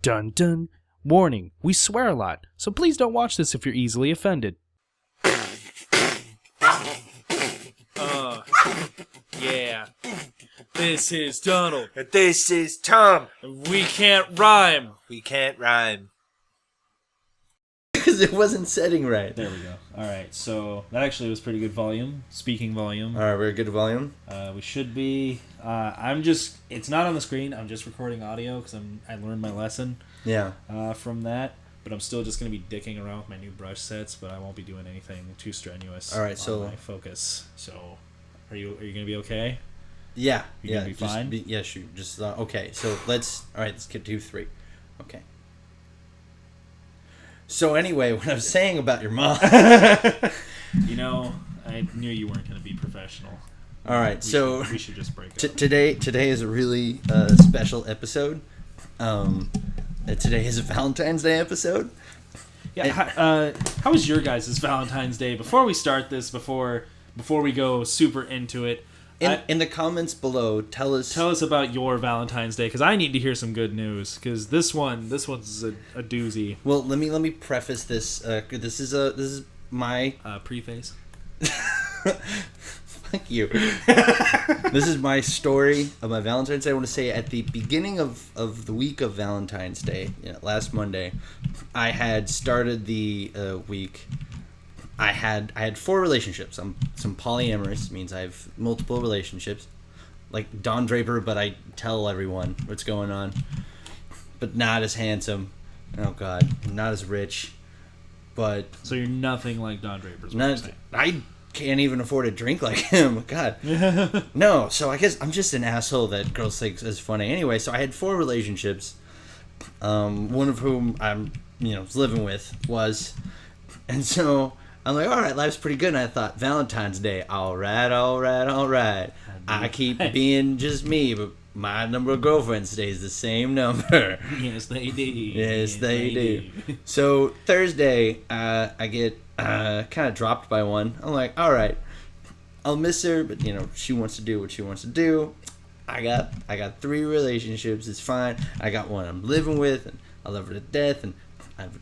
Dun dun. Warning, we swear a lot, so please don't watch this if you're easily offended. Yeah. This is Donald. This is Tom. We can't rhyme. We can't rhyme. Because it wasn't setting right. There we go. Alright, so that actually was pretty good volume. Speaking volume. Alright, we're good volume. We should be... it's not on the screen. I'm just recording audio because I learned my lesson from that. But I'm still just going to be dicking around with my new brush sets, but I won't be doing anything too strenuous on my focus. So, are you going to be okay? Yeah. You going to be fine? Shoot. Just, okay, so let's get 2, 3. Okay. So anyway, what I was saying about your mom... You know, I knew you weren't going to be professional. All right, we should just break up. Today is a really special episode. Today is a Valentine's Day episode. Yeah, how was your guys' Valentine's Day? Before we start this, before we go super into it, in the comments below, tell us about your Valentine's Day, because I need to hear some good news, because this one's a doozy. Well, let me preface this. This is my preface. Thank you. This is my story of my Valentine's Day. I want to say at the beginning of the week of Valentine's Day, last Monday, I had started the week. I had 4 relationships. I'm polyamorous, means I have multiple relationships, like Don Draper, but I tell everyone what's going on. But not as handsome. Oh God, not as rich. But so you're nothing like Don Draper's. I can't even afford a drink like him. God. No, so I guess I'm just an asshole that girls think is funny. Anyway, so I had 4 relationships. One of whom I'm living with was, and so I'm like, all right, life's pretty good. And I thought, Valentine's Day, all right. I keep being just me, but my number of girlfriends stays the same number. Yes, they do. Yes, they do. So Thursday, I get kind of dropped by one. I'm like, all right, I'll miss her, but she wants to do what she wants to do. I got 3 relationships. It's fine. I got one I'm living with, and I love her to death, and I have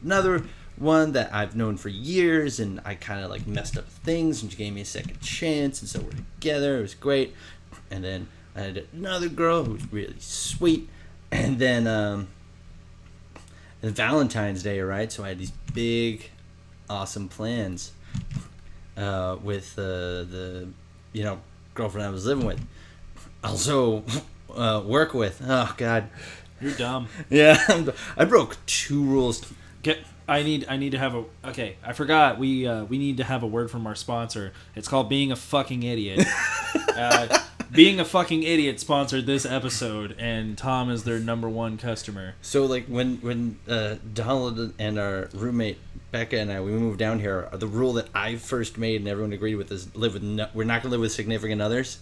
another one that I've known for years, and I kind of messed up things, and she gave me a second chance, and so we're together. It was great. And then I had another girl who was really sweet, and then Valentine's Day, right? So I had these big, awesome plans with the girlfriend I was living with. Also, work with. Oh God, you're dumb. Yeah, I broke 2 rules. I need to have a... Okay, I forgot. We need to have a word from our sponsor. It's called Being a Fucking Idiot. Being a Fucking Idiot sponsored this episode, and Tom is their number 1 customer. So, when Donald and our roommate Becca and we moved down here, the rule that I first made and everyone agreed with is we're not going to live with significant others.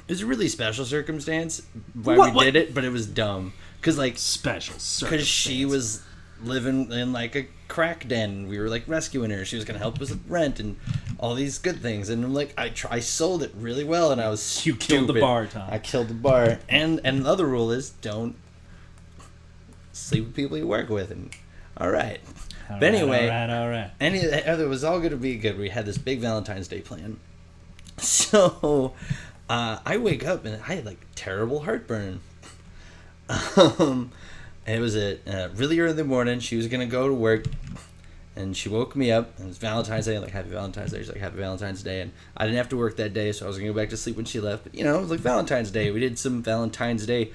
It was a really special circumstance why we did it, but it was dumb. Because, special circumstance. Because she was living in a crack den. We were rescuing her. She was gonna help us with rent and all these good things. And I'm I sold it really well, and I was You killed the bar, Tom. I killed the bar. And the other rule is don't sleep with people you work with. And all right. But anyway, all right. It was all gonna be good. We had this big Valentine's Day plan. So I wake up and I had terrible heartburn. And it was really early in the morning. She was going to go to work, and she woke me up. And it was Valentine's Day. Happy Valentine's Day. She's like, Happy Valentine's Day. And I didn't have to work that day, so I was going to go back to sleep when she left. But, it was Valentine's Day. We did some Valentine's Day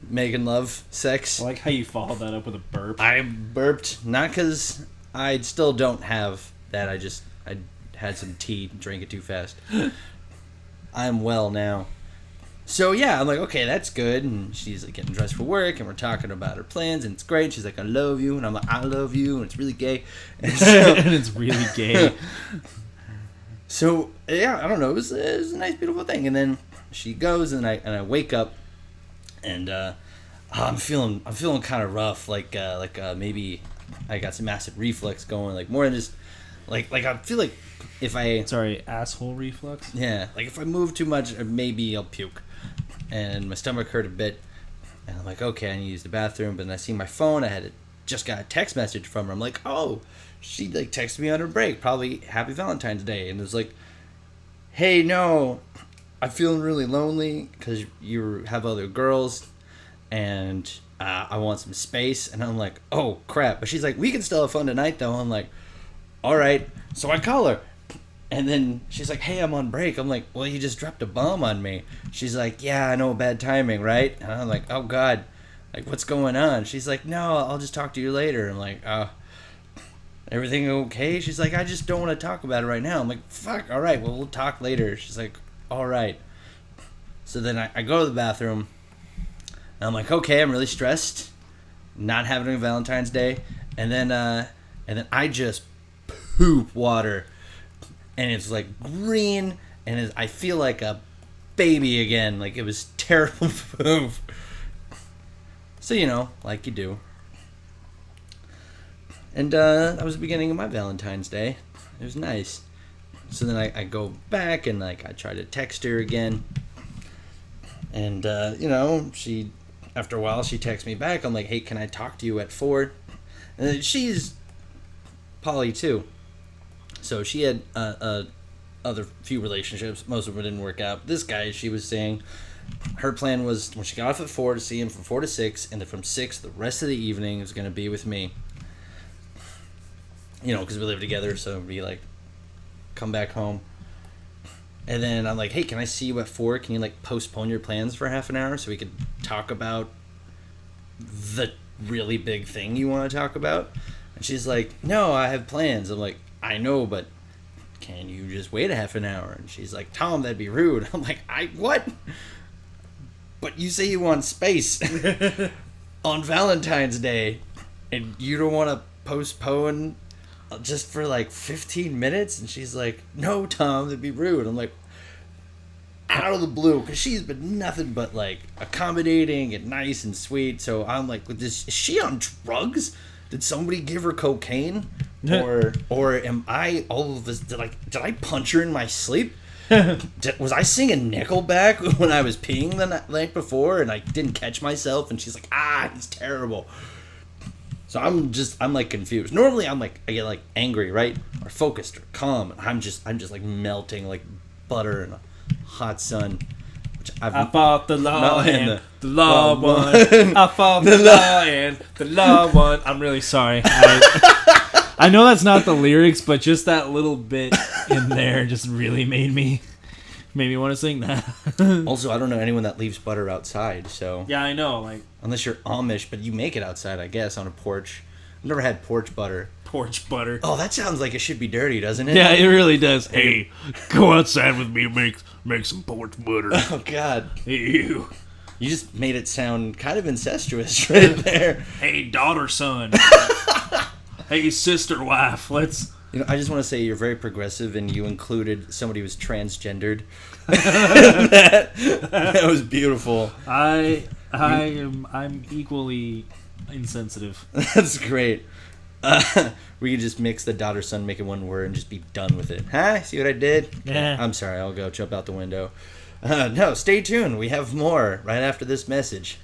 making love, sex. I like how you followed that up with a burp. I burped, not because I still don't have that. I had some tea, drank it too fast. I'm well now. So, yeah, I'm like, okay, that's good. And she's getting dressed for work, and we're talking about her plans, and it's great. She's like, I love you. And I'm like, I love you. And it's really gay. And it's really gay. So, yeah, I don't know. It was a nice, beautiful thing. And then she goes, and I wake up, and I'm feeling kind of rough. Maybe I got some acid reflux going. More than just, I feel like if I... Sorry, asshole reflux? Yeah, if I move too much, maybe I'll puke. And my stomach hurt a bit. And I'm like, okay, I need to use the bathroom. But then I see my phone. Just got a text message from her. I'm like, oh, she like texted me on her break. Probably Happy Valentine's Day. And it was like, hey, no, I'm feeling really lonely because you have other girls. And I want some space. And I'm like, oh, crap. But she's like, we can still have fun tonight, though. I'm like, all right. So I call her. And then she's like, hey, I'm on break. I'm like, well, you just dropped a bomb on me. She's like, yeah, I know, bad timing, right? And I'm like, oh, God, like, what's going on? She's like, no, I'll just talk to you later. I'm like, everything okay? She's like, I just don't want to talk about it right now. I'm like, fuck, all right, well, we'll talk later. She's like, all right. So then I go to the bathroom, and I'm like, okay, I'm really stressed, not having a Valentine's Day. And then I just poop water. And it's like green, and I feel like a baby again. Like it was terrible poop. So, like you do. And that was the beginning of my Valentine's Day. It was nice. So then I go back and like I try to text her again. And, she, after a while, she texts me back. I'm like, hey, can I talk to you at 4? And then she's poly too. So she had other few relationships. Most of them didn't work out. This guy, she was saying, her plan was when she got off at 4 to see him from 4 to 6, and then from 6, the rest of the evening was going to be with me. Because we live together, so it'd be like, come back home. And then I'm like, hey, can I see you at 4? Can you like postpone your plans for half an hour so we could talk about the really big thing you want to talk about? And she's like, no, I have plans. I'm like, I know, but can you just wait a half an hour? And she's like, Tom, that'd be rude. I'm like, what? But you say you want space on Valentine's Day, and you don't want to postpone just for like 15 minutes? And she's like, no, Tom, that'd be rude. I'm like, out of the blue, because she's been nothing but like accommodating and nice and sweet. So I'm like, is she on drugs? Did somebody give her cocaine? Or am I all of this? Did I punch her in my sleep? Was I singing Nickelback when I was peeing the night before and I didn't catch myself? And she's like, he's terrible. So I'm like confused. Normally I get like angry, right? Or focused or calm. And I'm just like melting like butter in a hot sun. I fought the law and the law won. I fought the law and the law won. I'm really sorry. I know that's not the lyrics, but just that little bit in there just really made me want to sing that. Also, I don't know anyone that leaves butter outside, so... Yeah, I know, like... Unless you're Amish, but you make it outside, I guess, on a porch. I've never had porch butter. Porch butter. Oh, that sounds like it should be dirty, doesn't it? Yeah, it really does. Hey, go outside with me and make some porch butter. Oh, God. Ew. You just made it sound kind of incestuous right there. Hey, daughter, son. Hey, sister, wife. Let's... I just want to say you're very progressive, and you included somebody who was transgendered. that was beautiful. I'm equally insensitive. That's great. We could just mix the daughter son, make it one word, and just be done with it. Huh? See what I did? Yeah. I'm sorry. I'll go jump out the window. No, stay tuned. We have more right after this message.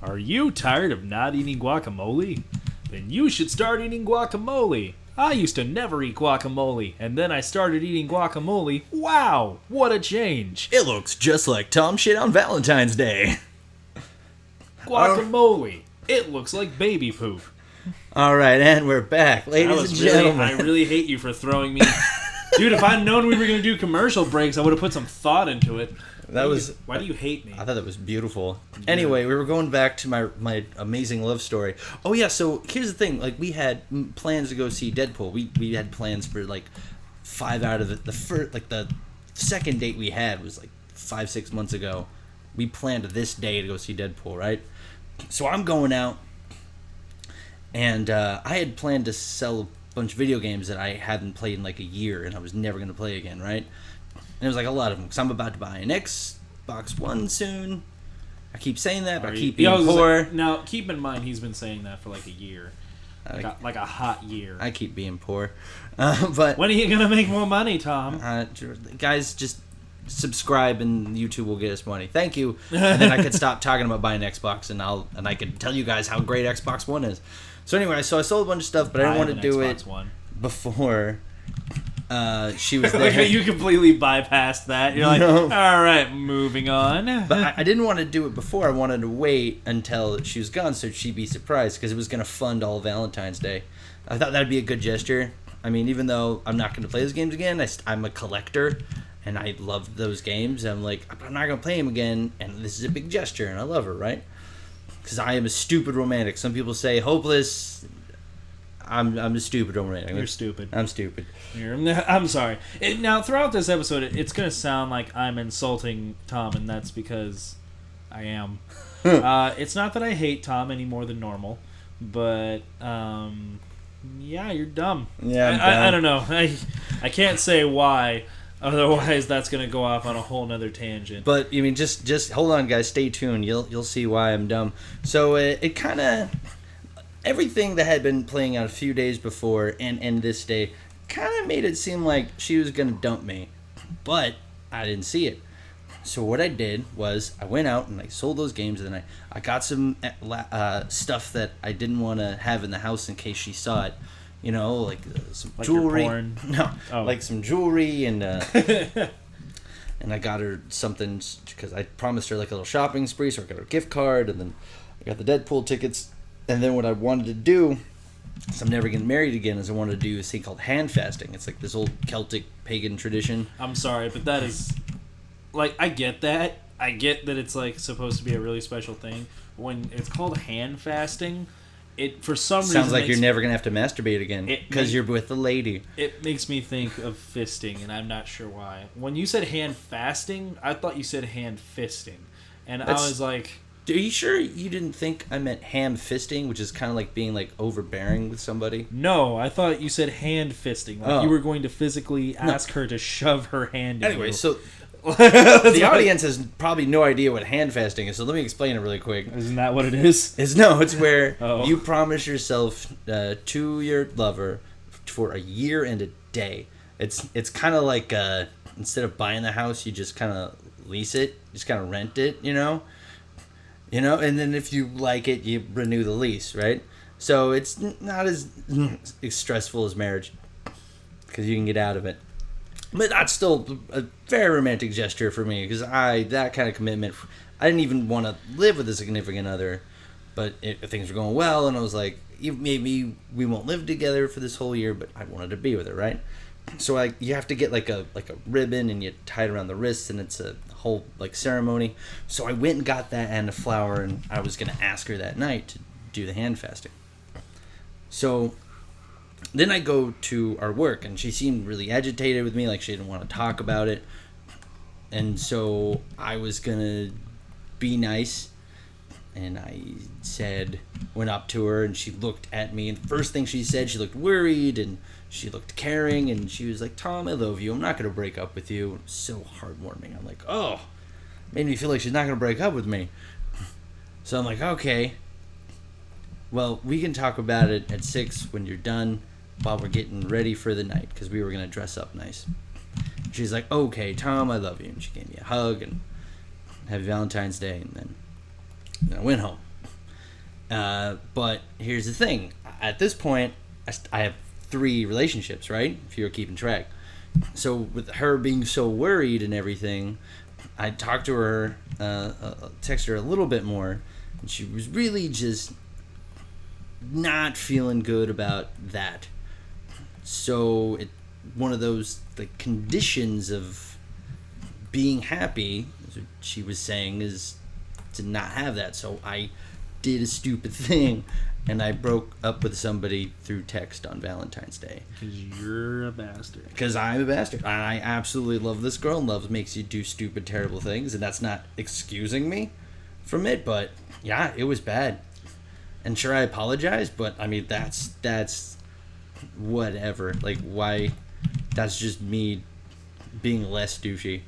Are you tired of not eating guacamole? Then you should start eating guacamole. I used to never eat guacamole, and then I started eating guacamole. Wow, what a change. It looks just like Tom shit on Valentine's Day. Guacamole. It looks like baby poop. All right, and we're back. Ladies and gentlemen. I really hate you for throwing me... Dude, if I'd known we were going to do commercial breaks, I would have put some thought into it. Why do you hate me? I thought that was beautiful. Yeah. Anyway, we were going back to my amazing love story. Oh yeah, so here's the thing. Like we had plans to go see Deadpool. We had plans for like 5 out of the first, like the second date we had was like 5-6 months ago. We planned this day to go see Deadpool, right? So I'm going out, and I had planned to sell a bunch of video games that I hadn't played in like a year, and I was never going to play again, right? And it was like a lot of them, because I'm about to buy an Xbox One soon. I keep saying that, but I keep being poor. Now, keep in mind, he's been saying that for like a year. Like a hot year. I keep being poor. But when are you going to make more money, Tom? Guys, just subscribe and YouTube will get us money. Thank you. And then I could stop talking about buying Xbox and I could tell you guys how great Xbox One is. So anyway, so I sold a bunch of stuff, but I didn't want to do it before she was there. You completely bypassed that. You're like, all right, moving on. But I didn't want to do it before. I wanted to wait until she was gone so she'd be surprised because it was going to fund all Valentine's Day. I thought that'd be a good gesture. I mean, even though I'm not going to play those games again, I'm a collector and I love those games. I'm like, I'm not going to play them again, and this is a big gesture, and I love her, right? Because I am a stupid romantic. Some people say hopeless. I'm a stupid romantic. You're stupid. I'm stupid. I'm sorry. Now, throughout this episode, it's going to sound like I'm insulting Tom, and that's because I am. It's not that I hate Tom any more than normal, but yeah, you're dumb. Yeah, I don't know. I can't say why. Otherwise, that's going to go off on a whole nother tangent. But I mean, just hold on, guys. Stay tuned. You'll see why I'm dumb. So it kind of everything that had been playing out a few days before and this day kind of made it seem like she was going to dump me, but I didn't see it. So what I did was I went out and I sold those games, and then I got some stuff that I didn't want to have in the house in case she saw it. You know, like some jewelry. No, like some jewelry and and I got her something because I promised her like a little shopping spree, so I got her a gift card, and then I got the Deadpool tickets. And then what I wanted to do, so I'm never getting married again, is I wanted to do this thing called hand fasting. It's like this old Celtic pagan tradition. I'm sorry, but that is like, I get that. I get that it's like supposed to be a really special thing. When it's called hand fasting, it for some reason sounds like you're never gonna have to masturbate again because you're with a lady. It makes me think of fisting, and I'm not sure why. When you said hand fasting, I thought you said hand fisting, and I was like, "Are you sure you didn't think I meant hand fisting, which is kind of like being like overbearing with somebody?" No, I thought you said hand fisting, like you were going to physically ask her to shove her hand. Anyway, in you. So. The audience has probably no idea what hand fasting is, so let me explain it really quick. Isn't that what it is? It's where you promise yourself to your lover for a year and a day. It's kind of like instead of buying the house, you just kind of lease it, just kind of rent it, you know, and then if you like it, you renew the lease, right? So it's not as stressful as marriage because you can get out of it. But that's still a very romantic gesture for me because that kind of commitment, I didn't even want to live with a significant other, but things were going well, and I was like, maybe we won't live together for this whole year, but I wanted to be with her, right? So you have to get like a ribbon and you tie it around the wrists, and it's a whole like ceremony. So I went and got that and a flower, and I was gonna ask her that night to do the hand fasting. So then I go to our work, and she seemed really agitated with me, like she didn't want to talk about it. And so I was going to be nice, and I went up to her, and she looked at me, and the first thing she said, she looked worried, and she looked caring, and she was like, "Tom, I love you. I'm not going to break up with you." It was so heartwarming. I'm like, oh, made me feel like she's not going to break up with me. So I'm like, okay, well, we can talk about it at 6 when you're done, while we're getting ready for the night, because we were going to dress up nice. She's like, "Okay, Tom, I love you." And she gave me a hug and had Valentine's Day, and then I went home. But here's the thing. At this point, I have 3 relationships, right? If you're keeping track. So with her being so worried and everything, I talked to her, texted her a little bit more, and she was really just not feeling good about that. So one of those like conditions of being happy, as she was saying, is to not have that. So I did a stupid thing, and I broke up with somebody through text on Valentine's Day. Because you're a bastard. Because I'm a bastard. And I absolutely love this girl, and love makes you do stupid, terrible things, and that's not excusing me from it, but yeah, it was bad. And sure, I apologize, but I mean, that's whatever. Like, why? That's just me being less douchey.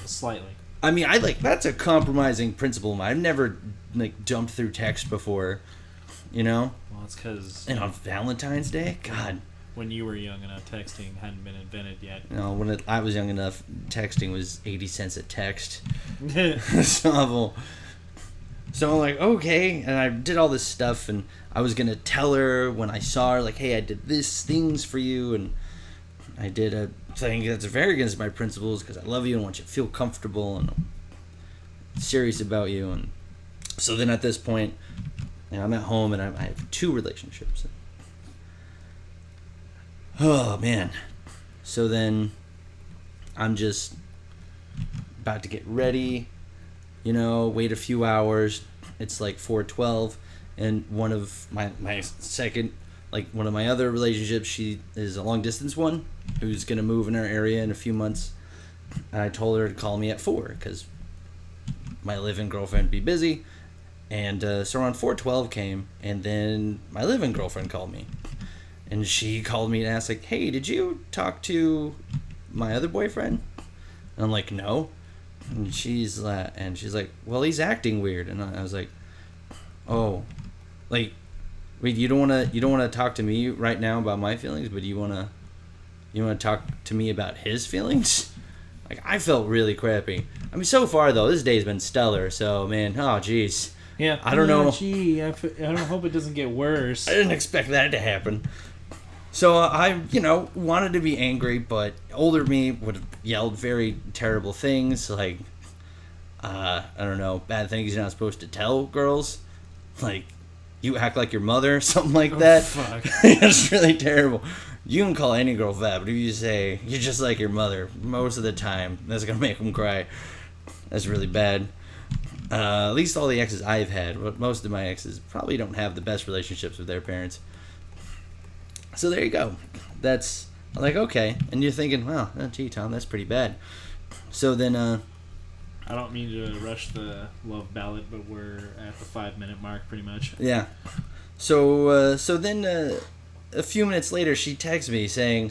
Slightly. I mean, that's a compromising principle of mine. I've never like jumped through text before, you know. Well, it's because. And on Valentine's Day, God, when you were young enough, texting hadn't been invented yet. When I was young enough, texting was 80 cents a text. So I'm like, okay, and I did all this stuff, and I was gonna tell her when I saw her, like, hey, I did things for you, and I did a thing that's very against my principles because I love you and want you to feel comfortable, and I'm serious about you. And so then at this point, I'm at home, and I have 2 relationships. Oh, man. So then I'm just about to get ready, wait a few hours. It's like 4:12, and one of my one of my other relationships, she is a long-distance one who's going to move in our area in a few months. And I told her to call me at 4 because my live-in girlfriend would be busy. And so around 4:12 came, and then my live-in girlfriend called me. And she called me and asked, like, hey, did you talk to my other boyfriend? And I'm like, no. And she's like, well, he's acting weird. And I was like, oh, like, wait, you don't want to talk to me right now about my feelings, but you want to talk to me about his feelings? Like, I felt really crappy. I mean, so far though, this day's been stellar. So, man, oh jeez. Yeah. I don't know. Gee, I don't hope it doesn't get worse. I didn't expect that to happen. So I, wanted to be angry, but older me would have yelled very terrible things, like, I don't know, bad things you're not supposed to tell girls, like, you act like your mother, something like that. Fuck. It's really terrible. You can call any girl fat, but if you say, you're just like your mother, most of the time, that's going to make them cry. That's really bad. At least all the exes I've had, but most of my exes probably don't have the best relationships with their parents. So there you go. That's like, okay. And you're thinking, well, gee, Tom, that's pretty bad. So then, I don't mean to rush the love ballad, but we're at the 5-minute mark pretty much. Yeah. So then a few minutes later, she texts me saying,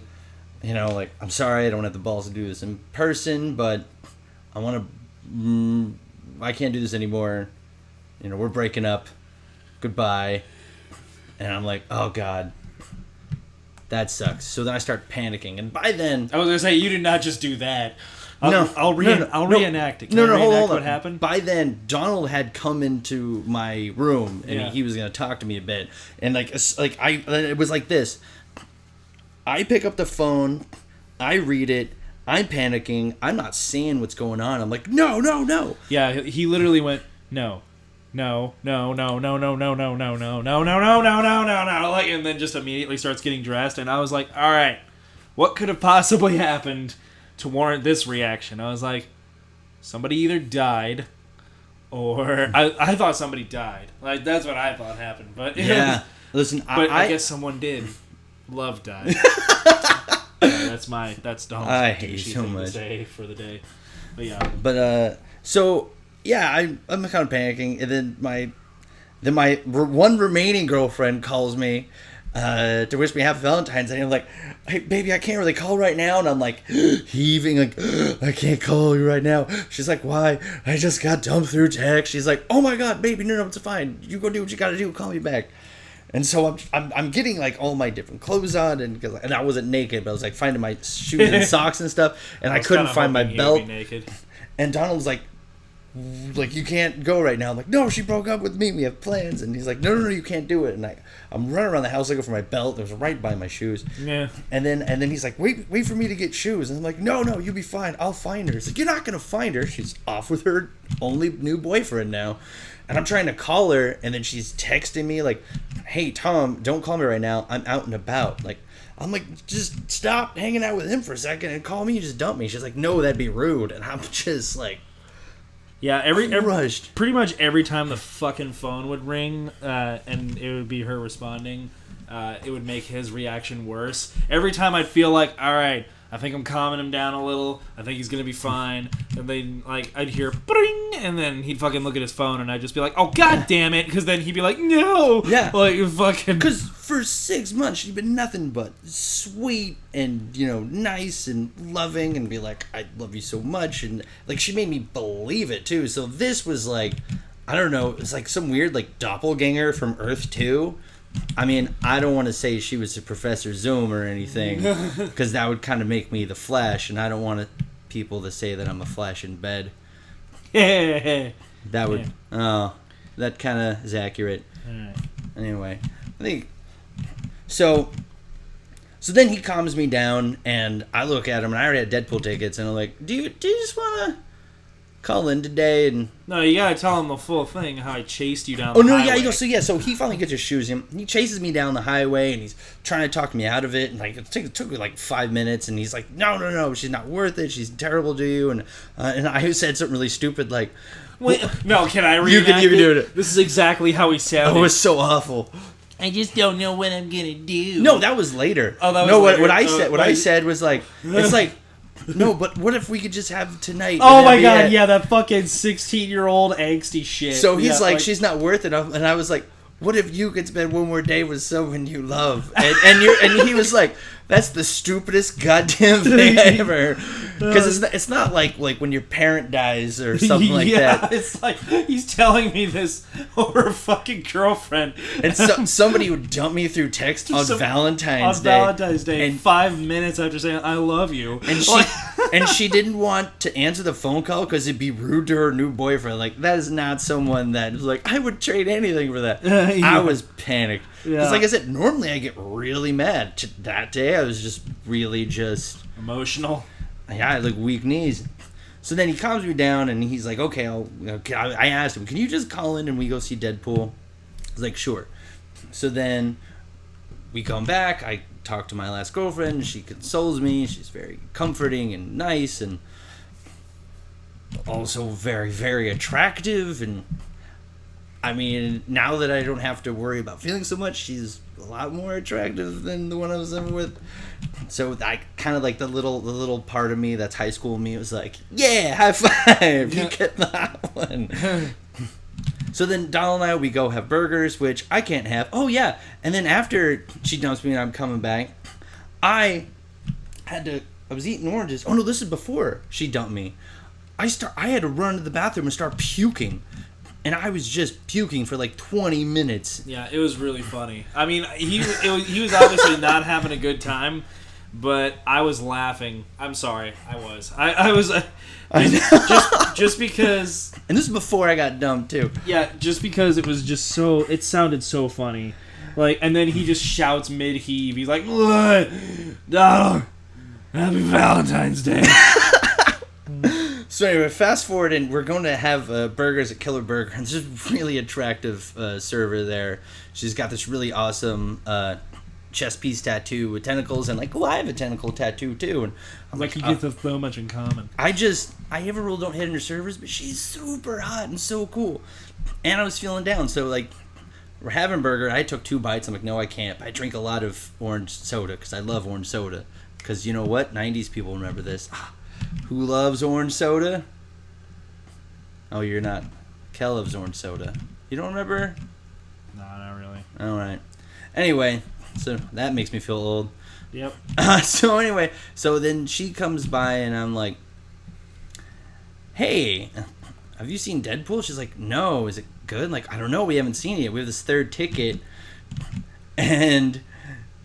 like, I'm sorry I don't have the balls to do this in person, but I can't do this anymore. We're breaking up. Goodbye. And I'm like, oh, God. That sucks. So then I start panicking, and by then I was gonna say, you did not just do that. I'll reenact it. Hold on. What happened? By then, Donald had come into my room, and he was gonna talk to me a bit, and it was like this. I pick up the phone, I read it, I'm panicking, I'm not seeing what's going on. I'm like, no. Yeah, he literally went, no, like, and then just immediately starts getting dressed, and I was like, all right, what could have possibly happened to warrant this reaction? I was like, somebody either died, or I thought somebody died. Like, that's what I thought happened, but yeah. Listen, but I guess someone did. Love died. That's Donald's. I hate you so much. To say for the day, but yeah. But so. Yeah, I'm kind of panicking, and then my one remaining girlfriend calls me to wish me happy Valentine's Day. And I'm like, hey, baby, I can't really call right now. And I'm like heaving, like, I can't call you right now. She's like, why? I just got dumped through text. She's like, oh my God, baby, no, it's fine. You go do what you got to do. Call me back. And so I'm getting like all my different clothes on, and I wasn't naked, but I was like finding my shoes and socks and stuff, and I couldn't find my belt. Naked. And Donald was like, you can't go right now. I'm like, no, she broke up with me. We have plans. And he's like, no, you can't do it. And I'm running around the house looking for my belt. It was right by my shoes. Yeah. And then he's like, wait for me to get shoes. And I'm like, no, you'll be fine. I'll find her. He's like, you're not going to find her. She's off with her only new boyfriend now. And I'm trying to call her, and then she's texting me like, hey, Tom, don't call me right now. I'm out and about. Like, I'm like, just stop hanging out with him for a second and call me and just dump me. She's like, no, that'd be rude. And I'm just like, yeah, pretty much every time the fucking phone would ring, and it would be her responding, it would make his reaction worse. Every time I'd feel like, all right, I think I'm calming him down a little. I think he's gonna be fine. And then I'd hear bring, and then he'd fucking look at his phone, and I'd just be like, oh god damn it, because then he'd be like, no, yeah, like fucking. Because for 6 months she'd been nothing but sweet and nice and loving, and be like, I love you so much, and like she made me believe it too. So this was like, I don't know, it's like some weird like doppelganger from Earth 2. I mean, I don't want to say she was a Professor Zoom or anything, because that would kind of make me the Flash, and I don't want people to say that I'm a Flash in bed. That would, that kind of is accurate. Right. Anyway, I think so. So then he calms me down, and I look at him, and I already had Deadpool tickets, and I'm like, do you just want to call in today? And no, you gotta tell him the full thing, how I chased you down the highway. So he finally gets his shoes in. He chases me down the highway, and he's trying to talk me out of it, and like it took me like 5 minutes, and he's like, no, she's not worth it, she's terrible to you, and I said something really stupid like, wait, no, can I read you can do it. This is exactly how he sounded. Oh, it was so awful. I just don't know what I'm gonna do. No, that was later. Oh, that was later. What I said. What I said was like, it's like, no, but what if we could just have tonight? Oh my god, yeah, that fucking 16-year-old angsty shit. So he's like, she's not worth it, and I was like, what if you could spend one more day with someone you love? And he was like, that's the stupidest goddamn thing I ever heard. Because it's not like when your parent dies or something like that. Yeah, it's like he's telling me this over a fucking girlfriend. And somebody would dump me through text on Valentine's Day. On Valentine's Day, and 5 minutes after saying, I love you. And she didn't want to answer the phone call because it'd be rude to her new boyfriend. Like, that is not someone that was like, I would trade anything for that. Yeah. I was panicked. Because like I said, normally I get really mad. That day I was just really emotional. Yeah, I had like weak knees. So then he calms me down and he's like, okay, I asked him, can you just call in and we go see Deadpool? I was like, sure. So then we come back. I talk to my last girlfriend. She consoles me. She's very comforting and nice and also very, very attractive. And I mean, now that I don't have to worry about feeling so much, she's a lot more attractive than the one I was ever with. So I kind of like the little part of me that's high school me was like, yeah, high five, you get that one. So then Donald and I, we go have burgers, which I can't have. Oh yeah, and then after she dumps me and I'm coming back, I was eating oranges. Oh no, this is before she dumped me. I had to run to the bathroom and start puking. And I was just puking for like 20 minutes. Yeah, it was really funny. I mean, he was obviously not having a good time, but I was laughing. I'm sorry, I was. Just because. And this is before I got dumped too. Yeah, just because it was just so. It sounded so funny, like, and then he just shouts mid heave. He's like, "What? Donald, happy Valentine's Day." So anyway, fast forward, and we're going to have burgers at Killer Burger. And there's this really attractive server there. She's got this really awesome chest piece tattoo with tentacles, and like, oh, I have a tentacle tattoo too. And I'm like, you get so much in common. I ever really don't hit on her servers, but she's super hot and so cool. And I was feeling down, so like, we're having burger. I took 2 bites. I'm like, no, I can't. I drink a lot of orange soda because I love orange soda. Because you know what? 90s people remember this. Who loves orange soda? Oh, you're not. Kel loves orange soda. You don't remember? No, not really. All right. Anyway, so that makes me feel old. Yep. So then she comes by and I'm like, hey, have you seen Deadpool? She's like, no. Is it good? Like, I don't know. We haven't seen it yet. We have this 3rd ticket. And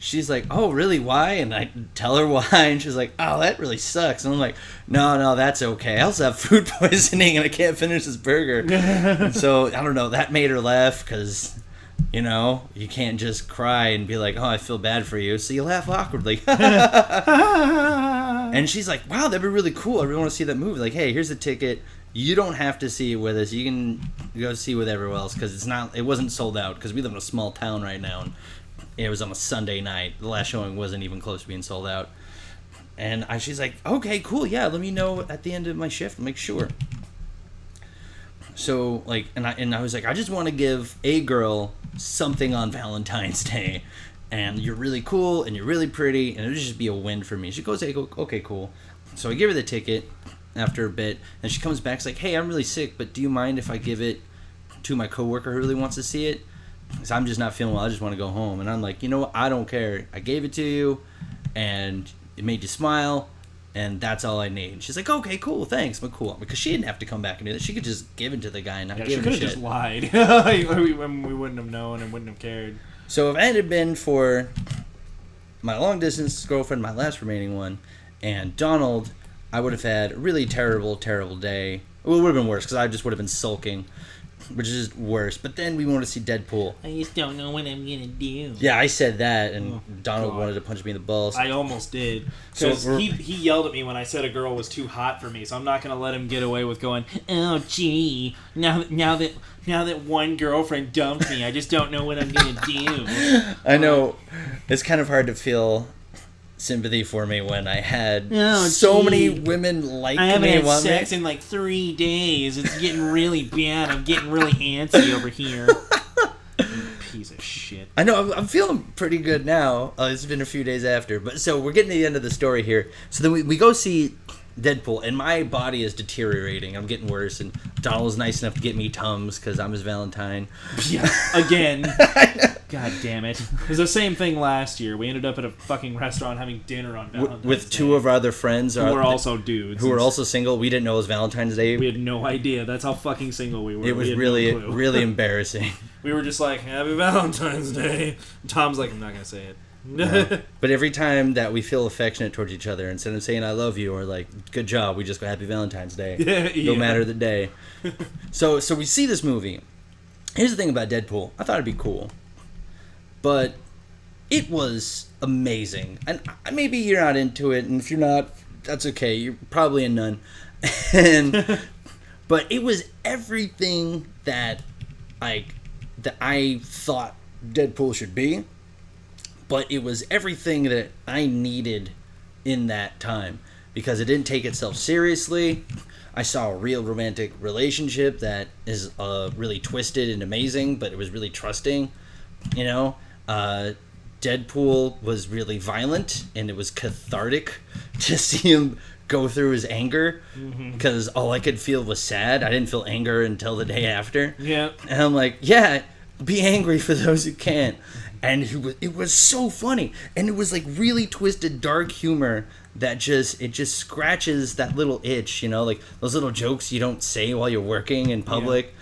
she's like, oh, really? Why? And I tell her why, and she's like, oh, that really sucks. And I'm like, no, that's okay. I also have food poisoning, and I can't finish this burger. And so, I don't know, that made her laugh, because, you know, you can't just cry and be like, oh, I feel bad for you. So you laugh awkwardly. And she's like, wow, that'd be really cool. I really want to see that movie. Like, hey, here's the ticket. You don't have to see it with us. You can go see it with everyone else, because it wasn't sold out, because we live in a small town right now, and it was on a Sunday night. The last showing wasn't even close to being sold out. And she's like, okay, cool, yeah, let me know at the end of my shift. Make sure. So, like, and I was like, I just want to give a girl something on Valentine's Day. And you're really cool, and you're really pretty, and it would just be a win for me. She goes, hey, okay, cool. So I give her the ticket after a bit, and she comes back, she's like, hey, I'm really sick, but do you mind if I give it to my coworker who really wants to see it? Because I'm just not feeling well. I just want to go home. And I'm like, you know what? I don't care. I gave it to you, and it made you smile. and that's all I need. She's like, okay, cool, thanks, but cool. Because she didn't have to come back and do that. She could just give it to the guy and not give him shit. She could have just lied. we wouldn't have known and wouldn't have cared. So if it had been for my long-distance girlfriend, my last remaining one, and Donald, I would have had a really terrible, terrible day. Well, it would have been worse because I just would have been sulking, which is worse. But then we wanted to see Deadpool. I just don't know what I'm going to do. Yeah, I said that, and Donald wanted to punch me in the balls. I almost did. Because he yelled at me when I said a girl was too hot for me, so I'm not going to let him get away with going, oh, gee, now that one girlfriend dumped me, I just don't know what I'm going to do. I know. It's kind of hard to feel sympathy for me when I had many women like me. I haven't had sex in like 3 days. It's getting really bad. I'm getting really antsy over here. Piece of shit. I know. I'm feeling pretty good now. It's been a few days after. But so we're getting to the end of the story here. So then we go see Deadpool, and my body is deteriorating. I'm getting worse, and Donald was nice enough to get me Tums because I'm his Valentine. Yeah, again. God damn it. It was the same thing last year. We ended up at a fucking restaurant having dinner on Valentine's Day. With two of our other friends. Who were also dudes. Who were also single. We didn't know it was Valentine's Day. We had no idea. That's how fucking single we were. It was really, really embarrassing. We were just like, Happy Valentine's Day. Tom's like, I'm not going to say it. No. But every time that we feel affectionate towards each other, instead of saying I love you or like good job, we just go Happy Valentine's Day. No matter the day. So we see this movie. Here's the thing about Deadpool. I thought it'd be cool, but it was amazing. And maybe you're not into it, and if you're not, that's okay. You're probably a nun. But it was everything that I thought Deadpool should be. But it was everything that I needed in that time because it didn't take itself seriously. I saw a real romantic relationship that is really twisted and amazing, but it was really trusting. You know, Deadpool was really violent, and it was cathartic to see him go through his anger because all I could feel was sad. I didn't feel anger until the day after. Yeah, and I'm like, yeah, be angry for those who can't. And it was so funny, and it was like really twisted, dark humor that just scratches that little itch, you know, like those little jokes you don't say while you're working in public. Yeah.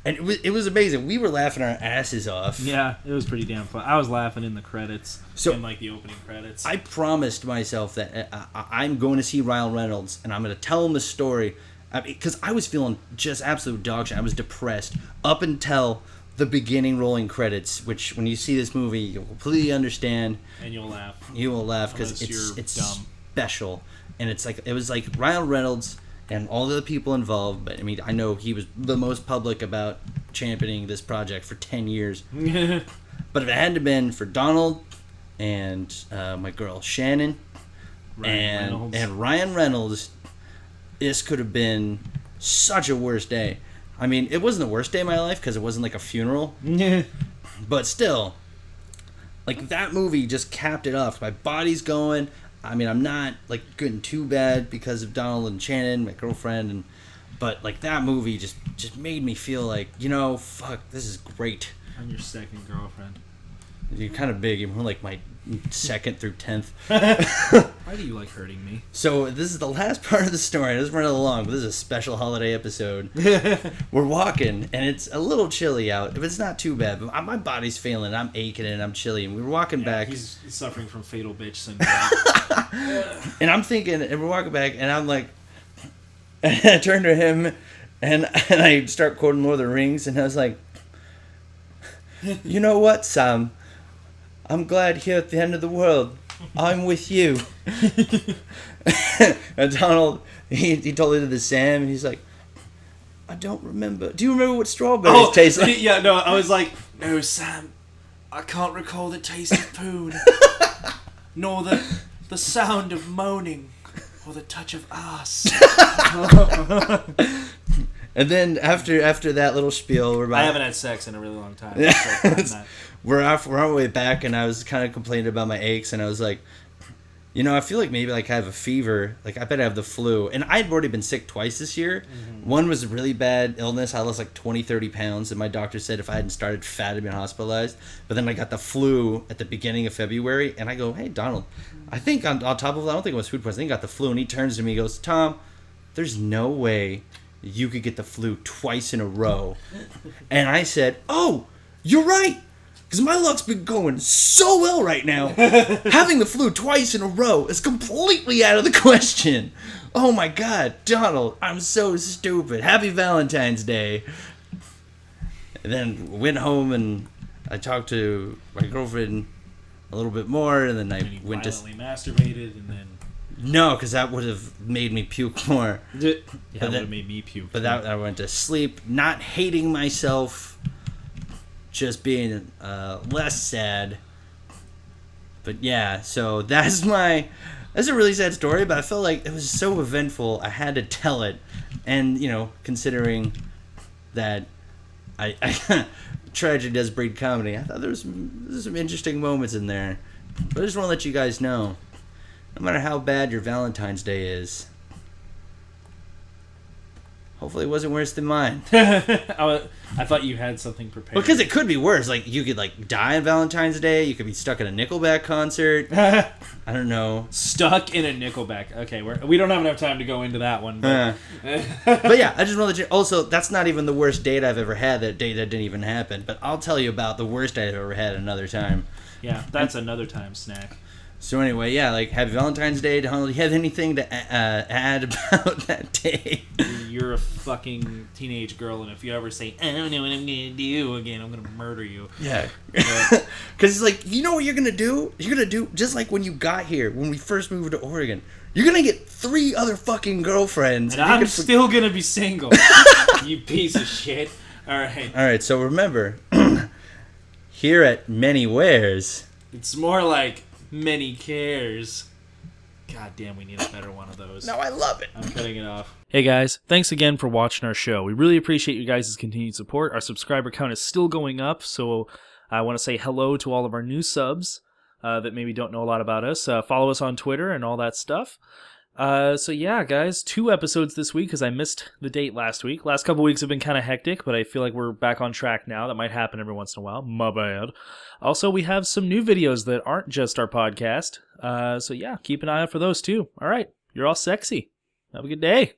And it was amazing. We were laughing our asses off. Yeah, it was pretty damn fun. I was laughing in the credits, in like the opening credits. I promised myself that I'm going to see Ryan Reynolds, and I'm going to tell him the story, because I was feeling just absolute dog shit. I was depressed up until the beginning rolling credits, which when you see this movie you'll completely understand, and you'll laugh. You will laugh because it's dumb. Special, and it was like Ryan Reynolds and all the people involved. But I mean, I know he was the most public about championing this project for 10 years. But if it hadn't been for Donald and my girl Shannon and Ryan Reynolds, this could have been such a worse day. I mean, it wasn't the worst day of my life because it wasn't like a funeral. But still, like that movie just capped it off. My body's going. I mean, I'm not like getting too bad because of Donald and Shannon, my girlfriend, but like that movie just made me feel like, you know, fuck, this is great. I'm your second girlfriend. You're kind of big. You're more like my second through 10th. Why do you like hurting me? So this is the last part of the story. It doesn't run along, but this is a special holiday episode. We're walking, and it's a little chilly out. But it's not too bad. But my body's failing. I'm aching, and I'm chilly. And we were walking back. He's suffering from fatal bitch syndrome. And I'm thinking, and we're walking back, and I'm like, and I turn to him, and I start quoting Lord of the Rings, and I was like, you know what, Sam? I'm glad here at the end of the world, I'm with you. And Donald, he told it to the Sam, and he's like, I don't remember. Do you remember what strawberries taste like? Yeah, no, I was like, no, Sam, I can't recall the taste of poon, nor the sound of moaning, or the touch of ass. And then after that little spiel, I haven't had sex in a really long time. We're on our way back, and I was kind of complaining about my aches, and I was like, I feel like maybe like I have a fever. Like I bet I have the flu. And I'd already been sick twice this year. Mm-hmm. One was a really bad illness. I lost like 20, 30 pounds. And my doctor said if I hadn't started fat, I'd been hospitalized. But then I got the flu at the beginning of February. And I go, hey, Donald, I think on top of that, I don't think it was food poisoning. I think I got the flu. And he turns to me and goes, Tom, there's no way you could get the flu twice in a row. And I said, oh, you're right. Because my luck's been going so well right now. Having the flu twice in a row is completely out of the question. Oh my God, Donald, I'm so stupid. Happy Valentine's Day. And then went home and I talked to my girlfriend a little bit more. And then I went to... masturbated and then... No, because that would have made me puke more. Yeah, that would have made me puke. But I went to sleep, not hating myself. Just being less sad. But yeah, so that's a really sad story, but I felt like it was so eventful I had to tell it. And considering that I tragedy does breed comedy, I thought there's some interesting moments in there. But I just want to let you guys know, no matter how bad your Valentine's Day is, hopefully it wasn't worse than mine. I thought you had something prepared. Because it could be worse. Like, you could, die on Valentine's Day. You could be stuck at a Nickelback concert. I don't know. Stuck in a Nickelback. Okay, we don't have enough time to go into that one. But, but yeah, I just want to let you... Also, that's not even the worst date I've ever had. That date that didn't even happen. But I'll tell you about the worst date I've ever had another time. Yeah, that's another time snack. So anyway, yeah, happy Valentine's Day. Do you have anything to add about that day? You're a fucking teenage girl, and if you ever say, I don't know what I'm going to do again, I'm going to murder you. Yeah. Because it's like, you know what you're going to do? You're going to do, just like when you got here, when we first moved to Oregon, you're going to get 3 other fucking girlfriends. And I'm still going to be single. You piece of shit. All right, so remember, here at Many Wares... It's more like... Many cares. God damn, we need a better one of those. No, I love it. I'm cutting it off. Hey guys, thanks again for watching our show. We really appreciate you guys' continued support. Our subscriber count is still going up, so I want to say hello to all of our new subs that maybe don't know a lot about us. Follow us on Twitter and all that stuff. So yeah, guys, 2 episodes this week because I missed the date last week. Last couple weeks have been kind of hectic, but I feel like we're back on track now. That might happen every once in a while. My bad. Also, we have some new videos that aren't just our podcast. So yeah, keep an eye out for those too. All right, you're all sexy. Have a good day.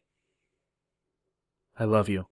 I love you.